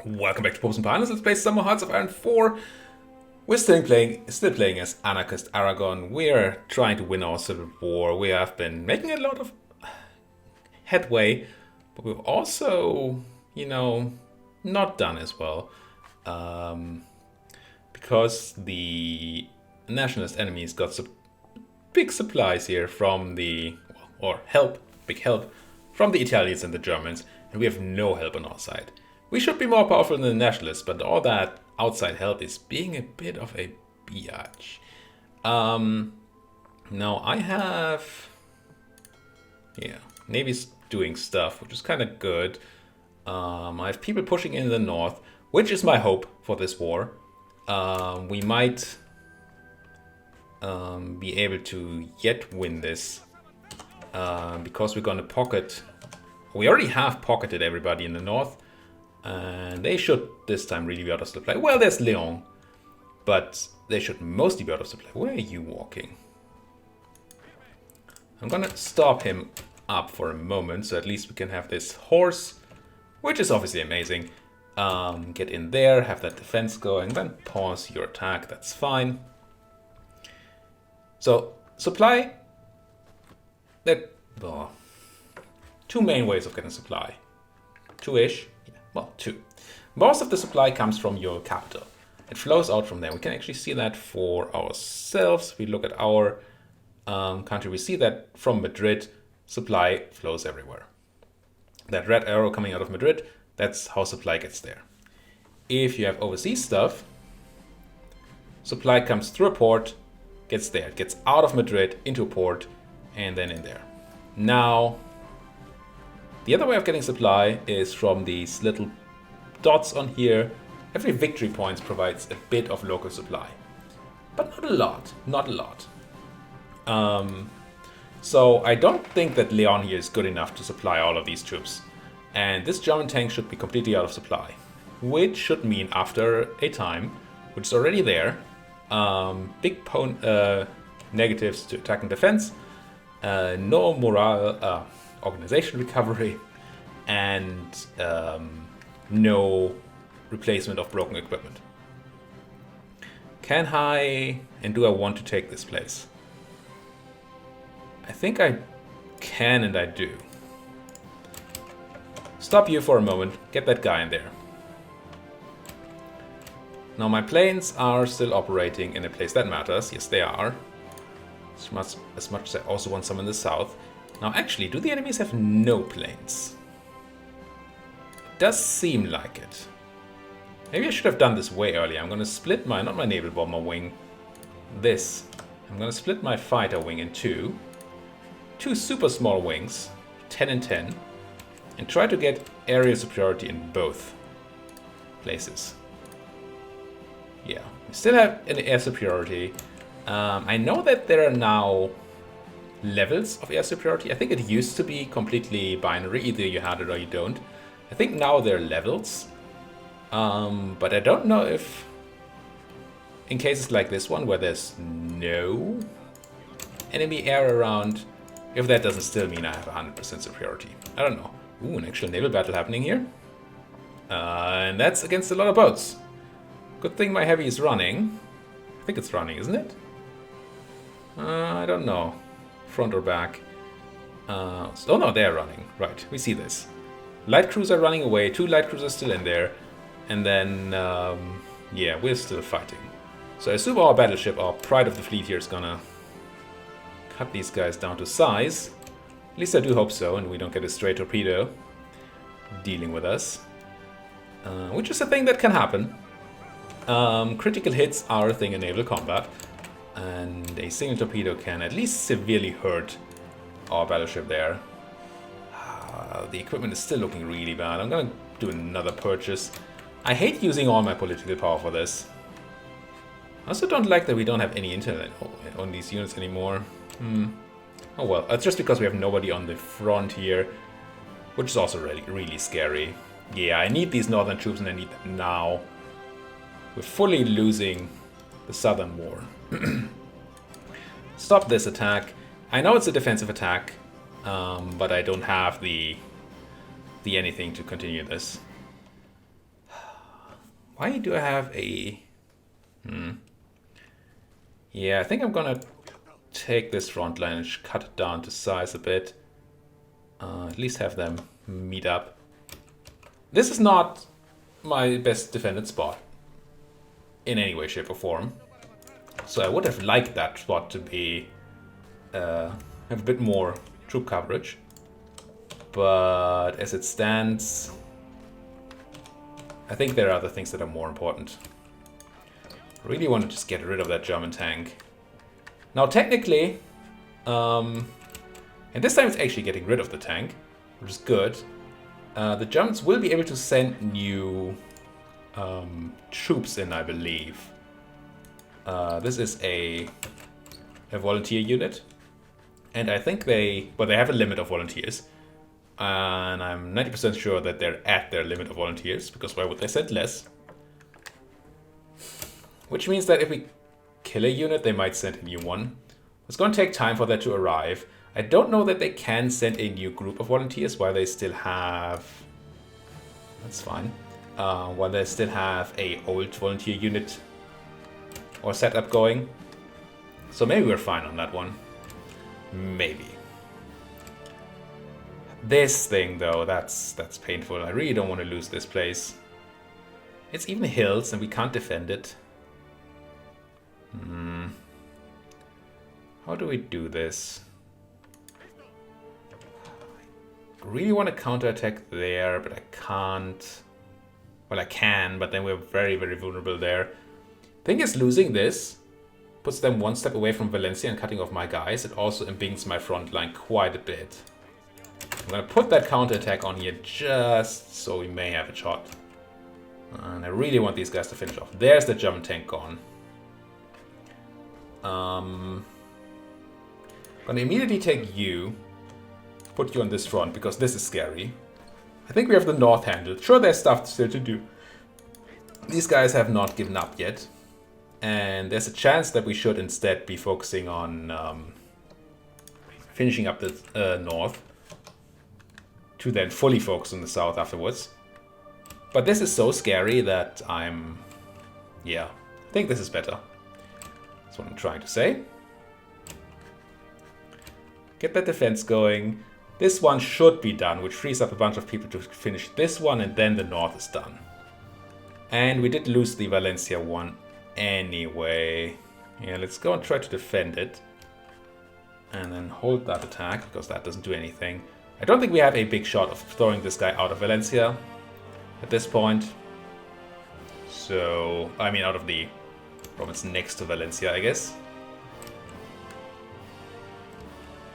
Welcome back to Popes and Pilots. Let's play some more Hearts of Iron 4. We're still playing as Anarchist Aragon. We're trying to win our civil war. We have been making a lot of headway, but we've also, not done as well. Because the nationalist enemies got some big supplies here from big help from the Italians and the Germans, and we have no help on our side. We should be more powerful than the nationalists, but all that outside help is being a bit of a biatch. Now I have... Navy's doing stuff, which is kind of good. I have people pushing in the north, which is my hope for this war. We might be able to yet win this, because we're going to pocket... We already have pocketed everybody in the north. And they should this time really be out of supply. Well, there's Leon, but they should mostly be out of supply. Where are you walking? I'm gonna stop him up for a moment, so at least we can have this horse, which is obviously amazing. Get in there, have that defense going, then pause your attack, that's fine. So, supply. Two main ways of getting supply. Two-ish. Well, two. Most of the supply comes from your capital. It flows out from there. We can actually see that for ourselves. We look at our country. We see that from Madrid, supply flows everywhere. That red arrow coming out of Madrid, that's how supply gets there. If you have overseas stuff, supply comes through a port, gets there. It gets out of Madrid into a port, and then in there. Now... the other way of getting supply is from these little dots on here. Every victory point provides a bit of local supply. But not a lot. Not a lot. So I don't think that Leon here is good enough to supply all of these troops. And this German tank should be completely out of supply. Which should mean after a time, which is already there, big negatives to attack and defense, no morale... organization recovery, and no replacement of broken equipment. Can I, and do I want to take this place? I think I can and I do. Stop you for a moment, get that guy in there. Now my planes are still operating in a place that matters, yes they are. As much as I also want some in the south. Now actually, do the enemies have no planes? It does seem like it. Maybe I should have done this way earlier. I'm going to split my, not my naval bomber wing, this. I'm going to split my fighter wing in two. Two super small wings, 10 and 10. And try to get aerial superiority in both places. Yeah, we still have an air superiority. I know that there are now... levels of air superiority. I think it used to be completely binary, either you had it or you don't. I think now there are levels, but I don't know if in cases like this one where there's no enemy air around, if that doesn't still mean I have 100% superiority. I don't know. Ooh, an actual naval battle happening here, and that's against a lot of boats. Good thing my heavy is running. I think it's running, isn't it? I don't know. Front or back. Oh no, they're running. Right, we see this. Light crews are running away. Two light crews are still in there. And then, yeah, we're still fighting. So I assume our battleship, our pride of the fleet here, is gonna cut these guys down to size. At least I do hope so, and we don't get a stray torpedo dealing with us. Which is a thing that can happen. Critical hits are a thing in naval combat. And a single torpedo can at least severely hurt our battleship there. The equipment is still looking really bad. I'm gonna do another purchase. I hate using all my political power for this. I also don't like that we don't have any internet on these units anymore. Oh well, that's just because we have nobody on the front here, which is also really scary. Yeah, I need these northern troops and I need them now. We're fully losing the southern war. Stop this attack. I know it's a defensive attack, but I don't have the anything to continue this. Why do I have a... Yeah, I think I'm gonna take this front line and cut it down to size a bit. At least have them meet up. This is not my best defended spot in any way, shape or form. So I would have liked that spot to be have a bit more troop coverage. But as it stands, I think there are other things that are more important. I really want to just get rid of that German tank. Now technically, and this time it's actually getting rid of the tank, which is good. The Germans will be able to send new troops in, I believe. This is a volunteer unit. And I think they have a limit of volunteers. And I'm 90% sure that they're at their limit of volunteers, because why would they send less? Which means that if we kill a unit, they might send a new one. It's going to take time for that to arrive. I don't know that they can send a new group of volunteers while they still have... That's fine. While they still have a old volunteer unit or setup going. So maybe we're fine on that one. Maybe. This thing, though, that's painful. I really don't want to lose this place. It's even hills, and we can't defend it. How do we do this? I really want to counterattack there, but I can't. Well, I can, but then we're very, very vulnerable there. Thing is, losing this puts them one step away from Valencia and cutting off my guys. It also impinges my front line quite a bit. I'm going to put that counterattack on here just so we may have a shot. And I really want these guys to finish off. There's the German tank gone. I'm going to immediately take you, put you on this front, because this is scary. I think we have the north handled. Sure, there's stuff still to do. These guys have not given up yet. And there's a chance that we should instead be focusing on finishing up the north. To then fully focus on the south afterwards. But this is so scary that I'm... Yeah, I think this is better. That's what I'm trying to say. Get that defense going. This one should be done, which frees up a bunch of people to finish this one, and then the north is done. And we did lose the Valencia one anyway. Yeah, let's go and try to defend it. And then hold that attack, because that doesn't do anything. I don't think we have a big shot of throwing this guy out of Valencia at this point. So, I mean out of the province next to Valencia, I guess.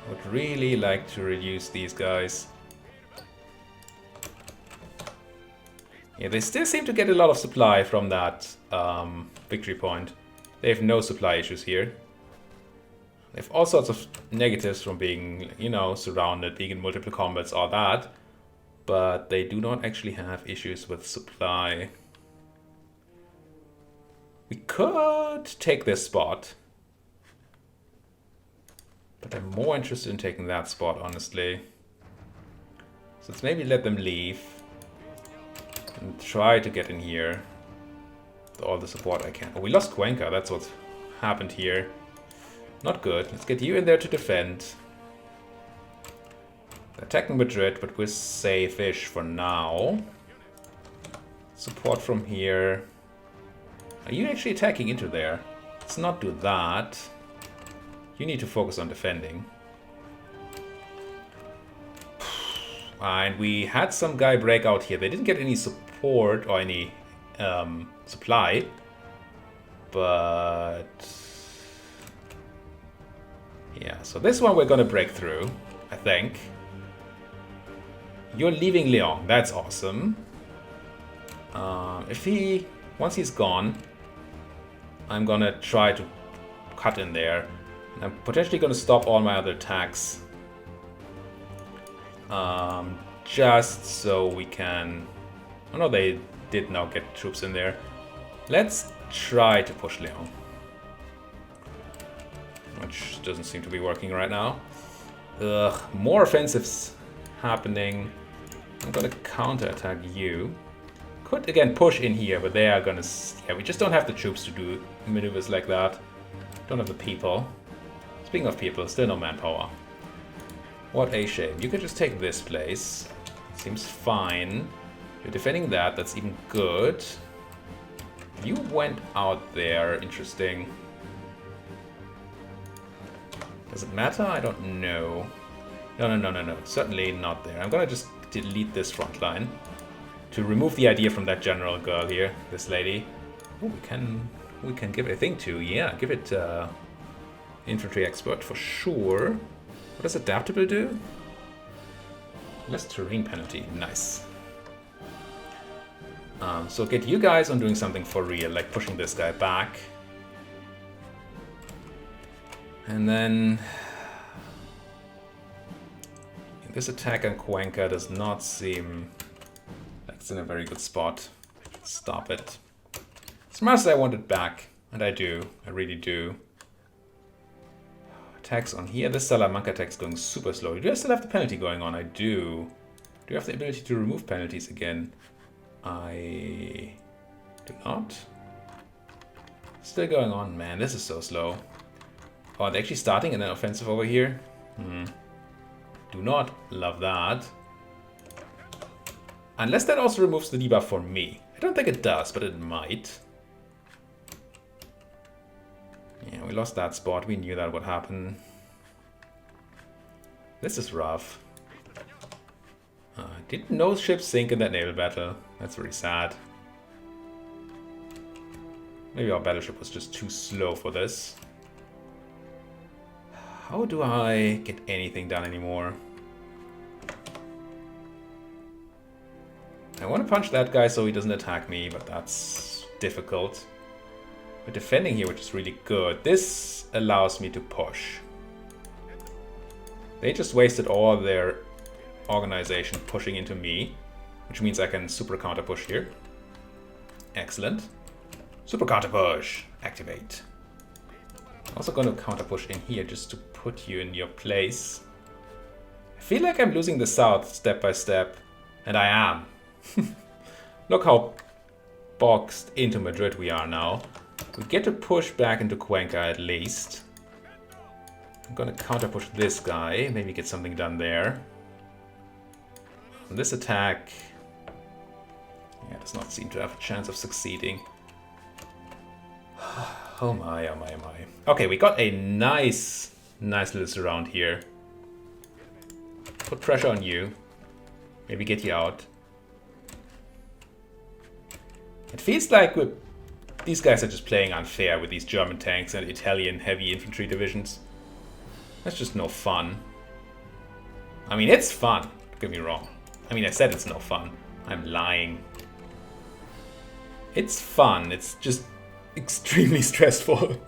I would really like to reduce these guys. Yeah, they still seem to get a lot of supply from that victory point. They have no supply issues here. They have all sorts of negatives from being, you know, surrounded, being in multiple combats, all that. But they do not actually have issues with supply. We could take this spot. But I'm more interested in taking that spot, honestly. So let's maybe let them leave. And try to get in here. With all the support I can. Oh, we lost Cuenca, that's what's happened here. Not good. Let's get you in there to defend. Attacking Madrid, but we're safe-ish for now. Support from here. Are you actually attacking into there? Let's not do that. You need to focus on defending. And we had some guy break out here. They didn't get any support or any supply. But... yeah, so this one we're gonna break through, I think. You're leaving Leon, that's awesome. Once he's gone, I'm gonna try to cut in there. I'm potentially gonna stop all my other attacks. Just so we can... oh no, they did now get troops in there. Let's try to push Leon. Which doesn't seem to be working right now. Ugh, more offensives happening. I'm gonna counterattack you. Could again push in here, but they are gonna... Yeah, we just don't have the troops to do maneuvers like that. Don't have the people. Speaking of people, still no manpower. What a shame. You could just take this place. Seems fine. You're defending that, that's even good. You went out there, interesting. Does it matter? I don't know. No. Certainly not there. I'm gonna just delete this front line to remove the idea from that general girl here, this lady. Oh, we can give it a thing to. Yeah, give it infantry expert for sure. What does adaptable do? Less terrain penalty. Nice. So get you guys on doing something for real, like pushing this guy back. And then this attack on Cuenca does not seem like it's in a very good spot. Stop it. As much as I want it back, and I do, I really do. Attacks on here. This Salamanca attack is going super slow. Do I still have the penalty going on? I do. Do you have the ability to remove penalties again? I do not. Still going on. Man, this is so slow. Oh, they're actually starting an offensive over here? Do not love that. Unless that also removes the debuff for me. I don't think it does, but it might. Yeah, we lost that spot. We knew that would happen. This is rough. Didn't no ships sink in that naval battle. That's very sad. Maybe our battleship was just too slow for this. How do I get anything done anymore? I want to punch that guy so he doesn't attack me, but that's difficult. We're defending here, which is really good. This allows me to push. They just wasted all their organization pushing into me, which means I can super counter push here. Excellent. Super counter push. Activate. Also going to counter push in here just to put you in your place. I feel like I'm losing the south step by step, and I am. Look how boxed into Madrid we are now. We get to push back into Cuenca at least. I'm gonna counter push this guy, maybe get something done there. And this attack, yeah, does not seem to have a chance of succeeding. Oh my, oh my, oh my. Okay, we got a nice little surround here. Put pressure on you. Maybe get you out. It feels like these guys are just playing unfair with these German tanks and Italian heavy infantry divisions. That's just no fun. I mean, it's fun. Don't get me wrong. I mean, I said it's no fun. I'm lying. It's fun. It's just extremely stressful.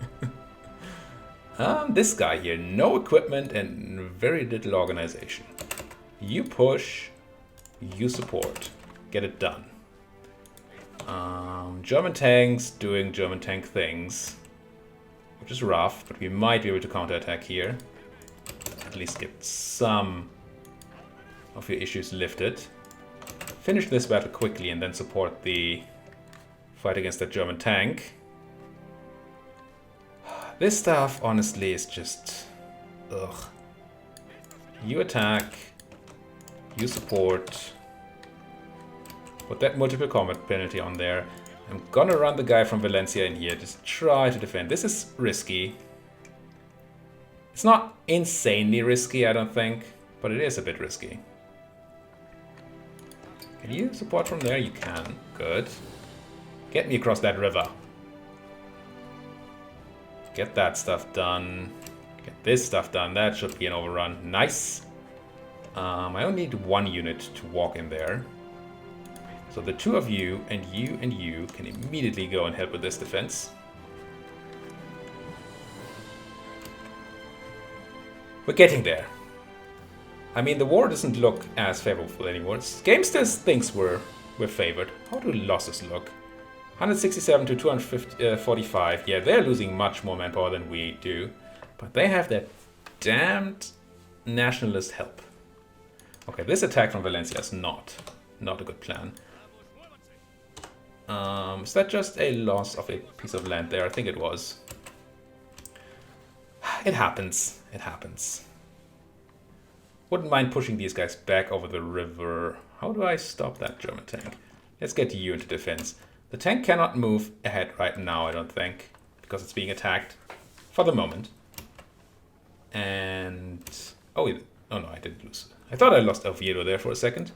This guy here, no equipment and very little organization. You push, you support. Get it done. German tanks doing German tank things, which is rough, but we might be able to counterattack here. At least get some of your issues lifted. Finish this battle quickly and then support the fight against that German tank. This stuff, honestly, is just... ugh. You attack, you support. Put that multiple combat penalty on there. I'm gonna run the guy from Valencia in here. Just try to defend. This is risky. It's not insanely risky, I don't think, but it is a bit risky. Can you support from there? You can. Good. Get me across that river. Get that stuff done. Get this stuff done. That should be an overrun. Nice. I only need one unit to walk in there. So the two of you and you can immediately go and help with this defense. We're getting there. I mean, the war doesn't look as favorable anymore. Game still thinks we're favored. How do losses look? 167 to 245. Yeah, they're losing much more manpower than we do. But they have that damned nationalist help. Okay, this attack from Valencia is not a good plan. Is that just a loss of a piece of land there? I think it was. It happens. It happens. Wouldn't mind pushing these guys back over the river. How do I stop that German tank? Let's get you into defense. The tank cannot move ahead right now, I don't think, because it's being attacked for the moment. And... oh no, I didn't lose. I thought I lost Oviedo there for a second.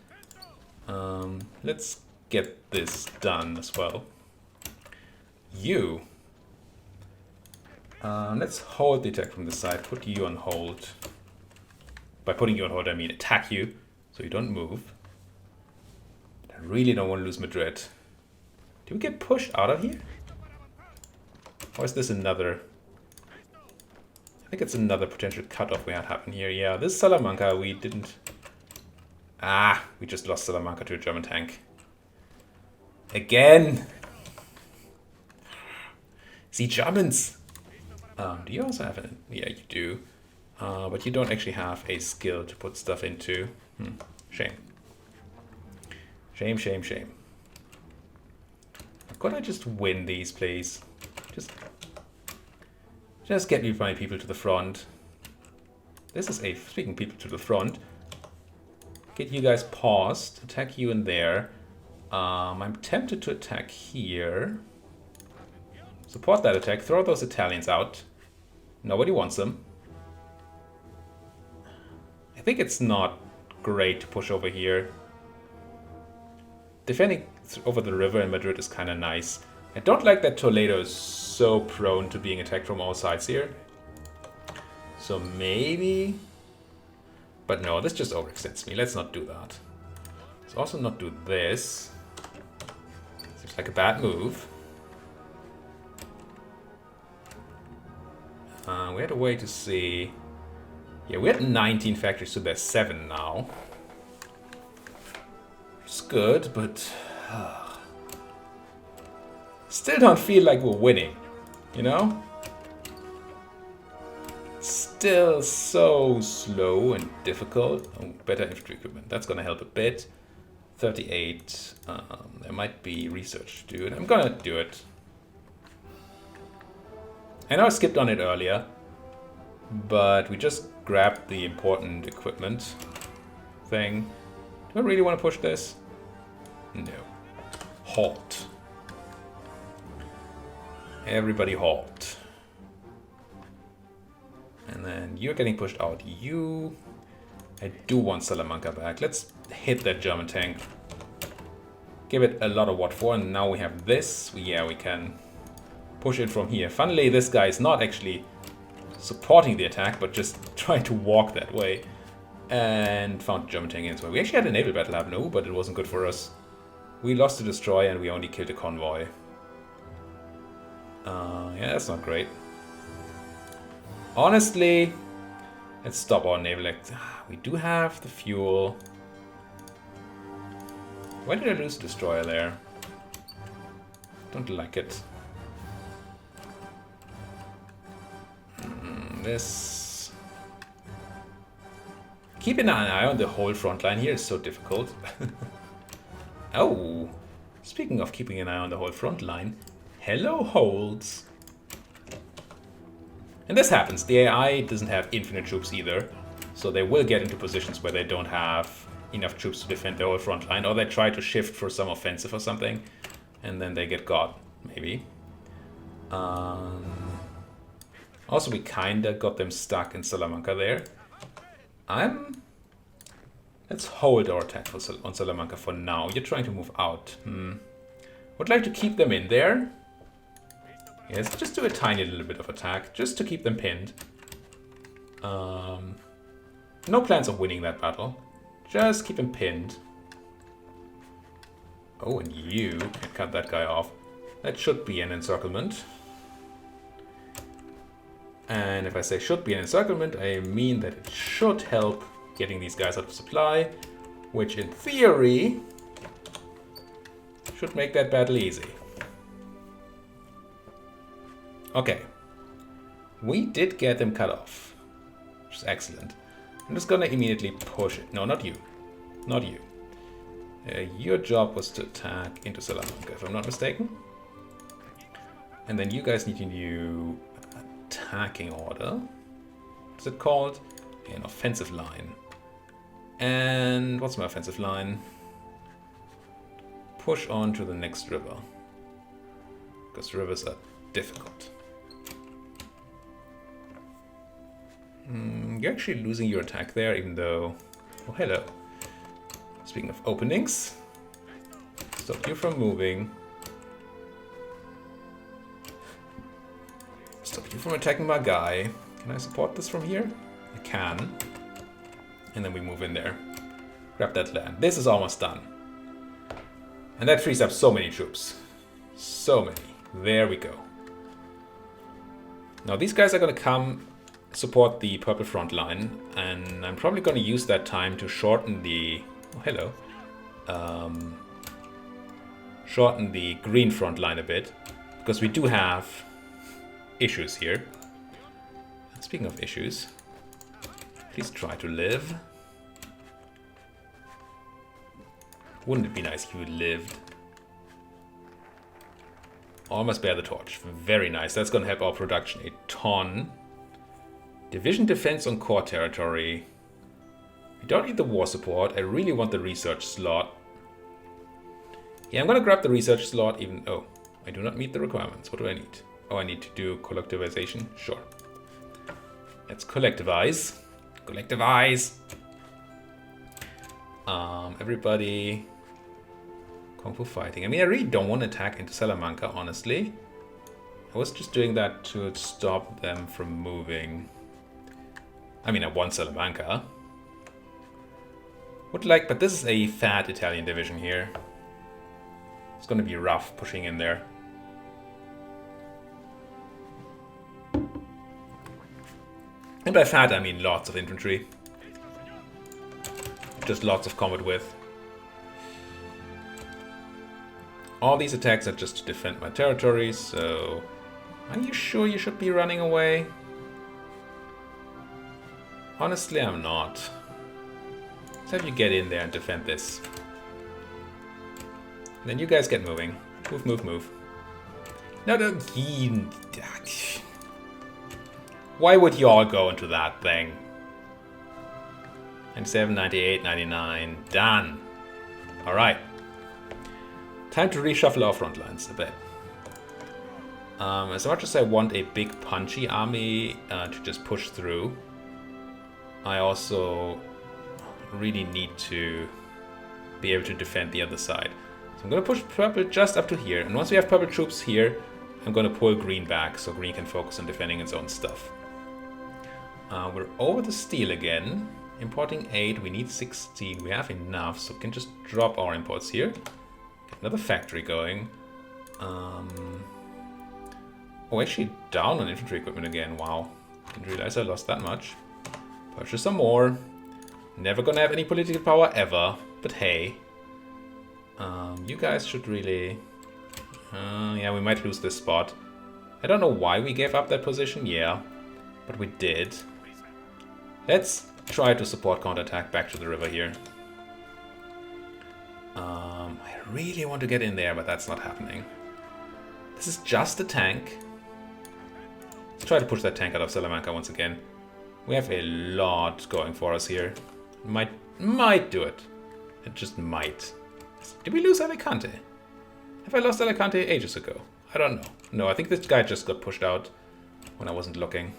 Let's get this done as well. You. Let's hold the attack from the side. Put you on hold. By putting you on hold, I mean attack you, so you don't move. I really don't want to lose Madrid. Do we get pushed out of here? Or is this another... I think it's another potential cutoff we had happen here. Yeah, this Salamanca, we didn't... ah, we just lost Salamanca to a German tank. Again! See, Germans! Do you also have an... yeah, you do. But you don't actually have a skill to put stuff into. Shame. Shame, shame, shame. Could I just win these, please? Just get me my people to the front. This is a... speaking people to the front. Get you guys paused. Attack you in there. I'm tempted to attack here. Support that attack. Throw those Italians out. Nobody wants them. I think it's not great to push over here. Defending over the river in Madrid is kind of nice. I don't like that Toledo is so prone to being attacked from all sides here. So maybe... but no, this just overextends me. Let's not do that. Let's also not do this. Seems like a bad move. We had a way to see... yeah, we had 19 factories, so there's 7 now. It's good, but... still don't feel like we're winning, you know? Still so slow and difficult. Oh, better infantry equipment, that's gonna help a bit. 38, there might be research to do, and I'm gonna do it. I know I skipped on it earlier, but we just grabbed the important equipment thing. Do I really want to push this? No. Halt. Everybody halt. And then you're getting pushed out. You... I do want Salamanca back. Let's hit that German tank. Give it a lot of what for, and now we have this. Yeah, we can push it from here. Funnily, this guy is not actually supporting the attack, but just trying to walk that way. And found German tank in its way. We actually had a naval battle happen, no, but it wasn't good for us. We lost a destroyer and we only killed a convoy. Yeah, that's not great. Honestly, let's stop our naval act. We do have the fuel. Why did I lose a destroyer there? Don't like it. This... keeping an eye on the whole front line here is so difficult. Oh, speaking of keeping an eye on the whole front line, hello holds. And this happens. The AI doesn't have infinite troops either, so they will get into positions where they don't have enough troops to defend their whole front line, or they try to shift for some offensive or something, and then they get got, maybe. Also, we kinda got them stuck in Salamanca there. Let's hold our attack on Salamanca for now. You're trying to move out. Would like to keep them in there. Yes, just do a tiny little bit of attack, just to keep them pinned. No plans of winning that battle. Just keep them pinned. Oh, and you can cut that guy off. That should be an encirclement. And if I say should be an encirclement, I mean that it should help getting these guys out of supply, which in theory should make that battle easy. Okay. We did get them cut off, which is excellent. I'm just gonna immediately push it. No, not you. Not you. Your job was to attack into Salamanca, if I'm not mistaken. And then you guys need a new attacking order. What's it called? An offensive line. And what's my offensive line? Push on to the next river. Because rivers are difficult. You're actually losing your attack there, even though... Oh, hello. Speaking of openings, stop you from moving. Stop you from attacking my guy. Can I support this from here? I can. And then we move in there. Grab that land. This is almost done. And that frees up so many troops. So many. There we go. Now these guys are going to come support the purple front line. And I'm probably going to use that time to shorten the... Oh, hello. Shorten the green front line a bit. Because we do have issues here. Speaking of issues, please try to live. Wouldn't it be nice if you lived? Almost bear the torch. Very nice. That's going to help our production a ton. Division defense on core territory. We don't need the war support. I really want the research slot. Yeah, I'm going to grab the research slot even... Oh, I do not meet the requirements. What do I need? Oh, I need to do collectivization? Sure. Let's collectivize. Collectivize! Everybody... Kung Fu fighting. I mean, I really don't want to attack into Salamanca, honestly. I was just doing that to stop them from moving. I mean, I want Salamanca. Would like, but this is a fat Italian division here. It's going to be rough pushing in there. And by fat, I mean lots of infantry. Just lots of combat width. All these attacks are just to defend my territory, so... Are you sure you should be running away? Honestly, I'm not. Let's have you get in there and defend this. And then you guys get moving. Move, move, move. No, no. Why would you all go into that thing? 97, 98, 99. Done. Alright. Time to reshuffle our front lines a bit. As much as I want a big punchy army to just push through, I also really need to be able to defend the other side. So I'm going to push purple just up to here. And once we have purple troops here, I'm going to pull green back so green can focus on defending its own stuff. We're over the steel again. Importing 8, we need 16. We have enough, so we can just drop our imports here. Get another factory going. Oh, actually down on infantry equipment again. Wow. Didn't realize I lost that much. Purchase some more. Never gonna have any political power ever. But hey. You guys should really... yeah, we might lose this spot. I don't know why we gave up that position. Yeah. But we did. Let's try to support counterattack back to the river here. I really want to get in there, but that's not happening. This is just a tank. Let's try to push that tank out of Salamanca once again. We have a lot going for us here. Might do it. It just might. Did we lose Alicante? Have I lost Alicante ages ago? I don't know. No, I think this guy just got pushed out when I wasn't looking.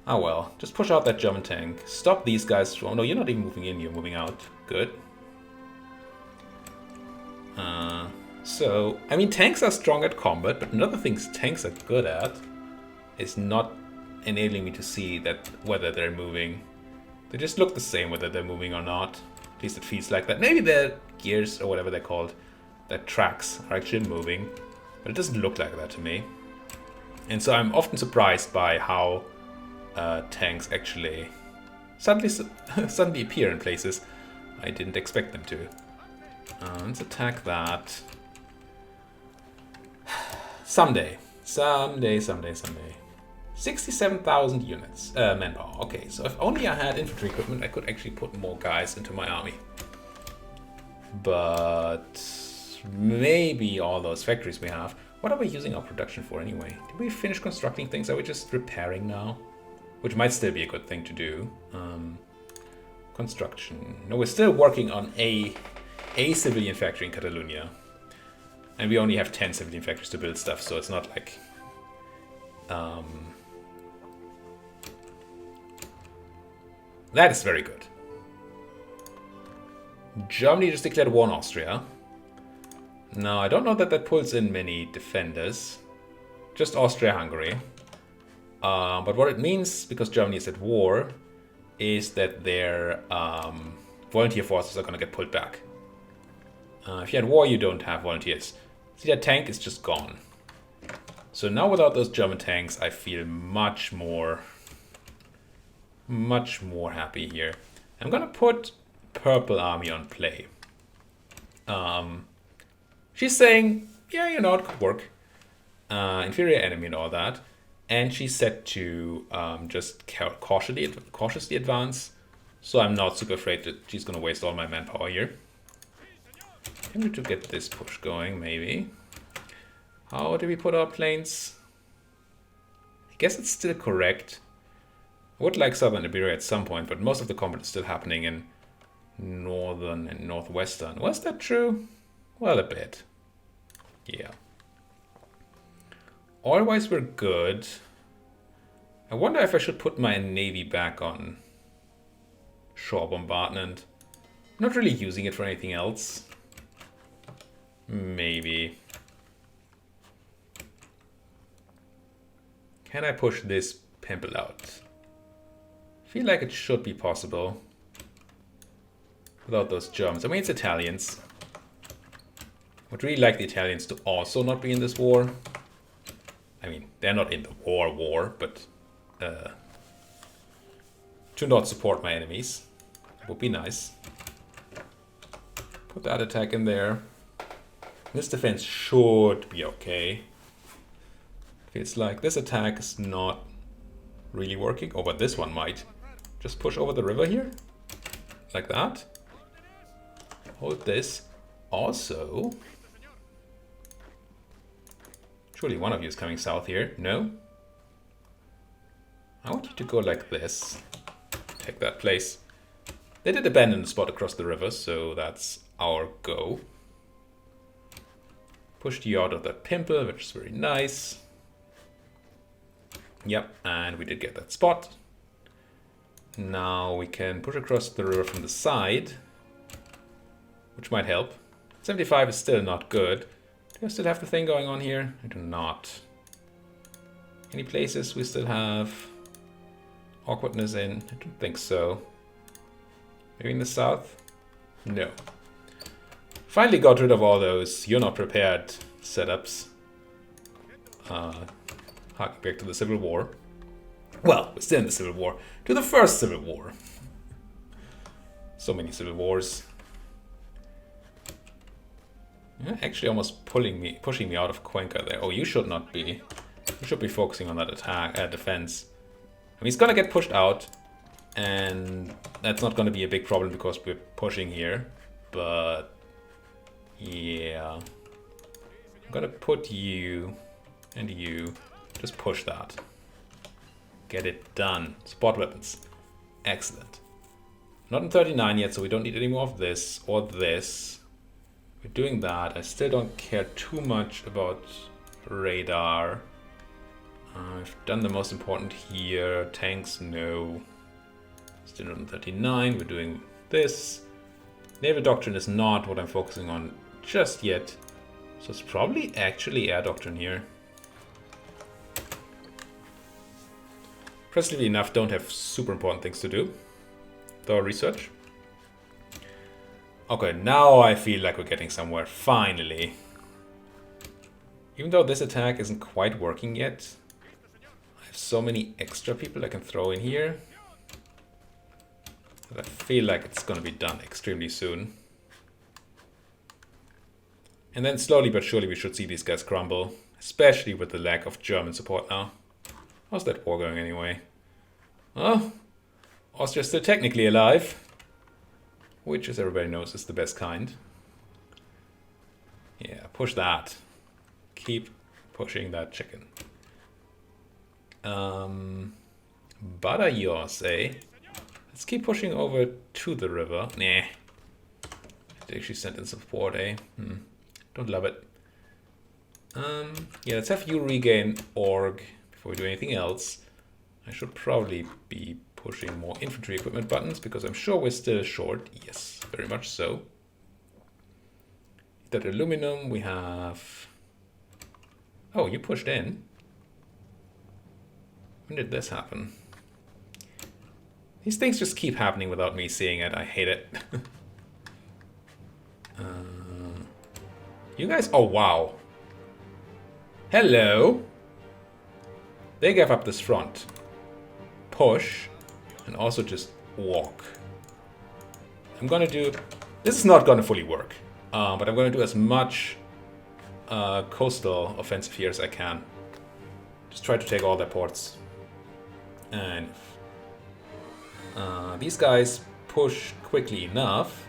Oh well, just push out that German tank. Stop these guys from... No, you're not even moving in, you're moving out. Good. So, I mean, tanks are strong at combat, but another thing tanks are good at is not enabling me to see that whether they're moving. They just look the same whether they're moving or not. At least it feels like that. Maybe the gears, or whatever they're called, the tracks are actually moving, but it doesn't look like that to me. And so I'm often surprised by how tanks actually suddenly appear in places I didn't expect them to. Let's attack that. Someday. 67,000 units. Manpower. Okay, so if only I had infantry equipment, I could actually put more guys into my army. But maybe all those factories we have. What are we using our production for anyway? Did we finish constructing things? Are we just repairing now? Which might still be a good thing to do. Construction. No, we're still working on a civilian factory in Catalonia. And we only have 10 civilian factories to build stuff, so it's not like... that is very good. Germany just declared war on Austria. Now, I don't know that that pulls in many defenders. Just Austria-Hungary. But what it means, because Germany is at war, is that their volunteer forces are going to get pulled back. If you're at war, you don't have volunteers. See, that tank is just gone. So now without those German tanks, I feel much more happy here. I'm going to put Purple Army on play. She's saying, yeah, you know, it could work. Inferior enemy and all that. And she's set to just cautiously advance. So I'm not super afraid that she's going to waste all my manpower here. I'm going to get this push going, maybe. How do we put our planes? I guess it's still correct. I would like Southern Iberia at some point, but most of the combat is still happening in Northern and Northwestern. Was that true? Well, a bit. Yeah. Otherwise, we're good. I wonder if I should put my navy back on shore bombardment. I'm not really using it for anything else. Maybe. Can I push this pimple out? I feel like it should be possible. Without those Germans. I mean, it's Italians. I would really like the Italians to also not be in this war. I mean, they're not in the war, but to not support my enemies. That would be nice. Put that attack in there. This defense should be okay. Feels like this attack is not really working. Oh, but this one might. Just push over the river here. Like that. Hold this. Also... surely one of you is coming south here. No? I want you to go like this. Take that place. They did abandon the spot across the river, so that's our go. Pushed you out of that pimple, which is very nice. Yep, and we did get that spot. Now we can push across the river from the side, which might help. 75 is still not good. Do I still have the thing going on here? I do not. Any places we still have awkwardness in? I don't think so. Maybe in the south? No. Finally got rid of all those "you're not prepared" setups. Harking back to the Civil War. Well, we're still in the Civil War. To the first Civil War. So many Civil Wars. Yeah, actually almost pushing me out of Cuenca there. Oh, you should not be. You should be focusing on that attack, defense. I mean, he's gonna get pushed out. And that's not gonna be a big problem because we're pushing here. But... yeah. I'm gonna put you and you. Just push that. Get it done. Spot weapons. Excellent. Not in 39 yet, so we don't need any more of this or this. We're doing that. I still don't care too much about radar. I've done the most important here. Tanks, no. Still not in 39. We're doing this. Naval doctrine is not what I'm focusing on just yet. So it's probably actually air doctrine here. Impressively enough, don't have super important things to do. Thorough research. Okay, now I feel like we're getting somewhere, finally. Even though this attack isn't quite working yet, I have so many extra people I can throw in here that I feel like it's gonna be done extremely soon. And then slowly but surely we should see these guys crumble, especially with the lack of German support now. How's that war going anyway? Oh, Austria's still technically alive. Which, as everybody knows, is the best kind. Yeah, push that. Keep pushing that chicken. Butter yours, eh? Let's keep pushing over to the river. Nah. They actually sent in support, eh? Don't love it. Yeah, let's have you regain org before we do anything else. I should probably be pushing more infantry equipment buttons because I'm sure we're still short. Yes, very much so. That aluminum we have... Oh, you pushed in. When did this happen? These things just keep happening without me seeing it. I hate it. You guys... Oh, wow. Hello. They gave up this front. Push. And also just walk. I'm gonna do... This is not gonna fully work. But I'm gonna do as much coastal offensive here as I can. Just try to take all their ports. And these guys push quickly enough,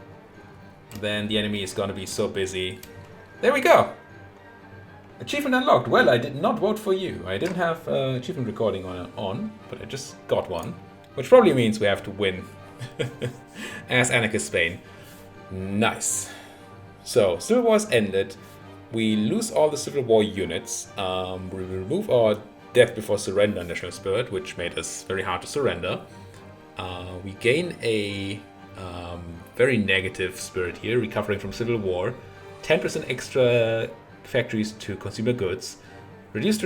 then the enemy is gonna be so busy. There we go! Achievement unlocked. Well, I did not vote for you. I didn't have achievement recording on, but I just got one. Which probably means we have to win as Anarchist Spain. Nice. So, Civil War's ended. We lose all the Civil War units. We remove our Death Before Surrender national spirit, which made us very hard to surrender. We gain a very negative spirit here, recovering from Civil War. 10% extra factories to consumer goods. Reduced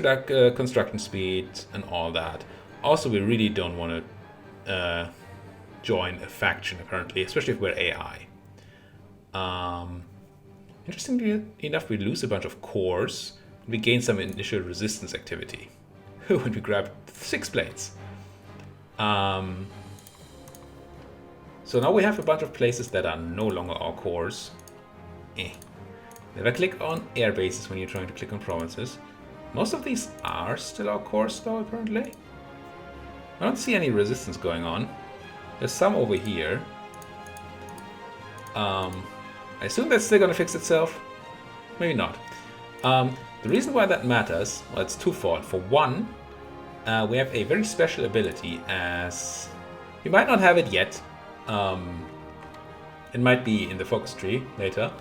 construction speed and all that. Also, we really don't want to join a faction, apparently, especially if we're AI. Interestingly enough, we lose a bunch of cores. We gain some initial resistance activity. When we grab 6 planes. So now we have a bunch of places that are no longer our cores. Never click on air bases when you're trying to click on provinces. Most of these are still our cores though, apparently. I don't see any resistance going on. There's some over here. I assume that's still gonna fix itself. Maybe not. The reason why that matters, well, it's twofold. For one, we have a very special ability as... We might not have it yet. It might be in the focus tree later.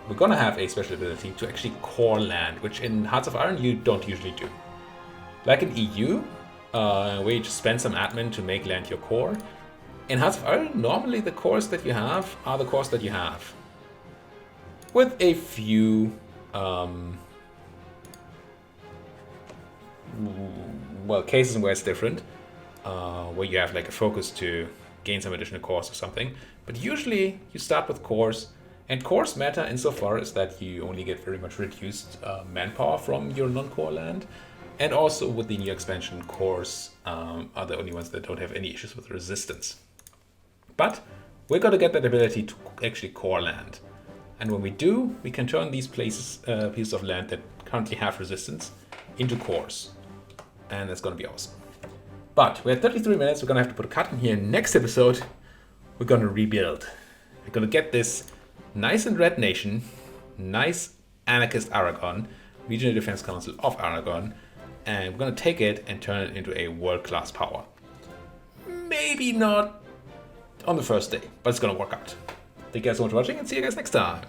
We're gonna have a special ability to actually core land, which in Hearts of Iron you don't usually do. Like in EU, where you just spend some admin to make land your core. In Hearts of Iron, normally the cores that you have are the cores that you have. With a few... well, cases where it's different. Where you have like a focus to gain some additional cores or something. But usually you start with cores. And cores matter insofar as that you only get very much reduced manpower from your non-core land. And also with the new expansion, cores are the only ones that don't have any issues with resistance. But we're going to get that ability to actually core land. And when we do, we can turn these pieces of land that currently have resistance into cores. And that's going to be awesome. But we're at 33 minutes. We're going to have to put a cut in here. Next episode, we're going to rebuild. We're going to get this nice and red nation, nice Anarchist Aragon, Regional Defense Council of Aragon, and we're going to take it and turn it into a world-class power. Maybe not on the first day, but it's going to work out. Thank you guys so much for watching and see you guys next time.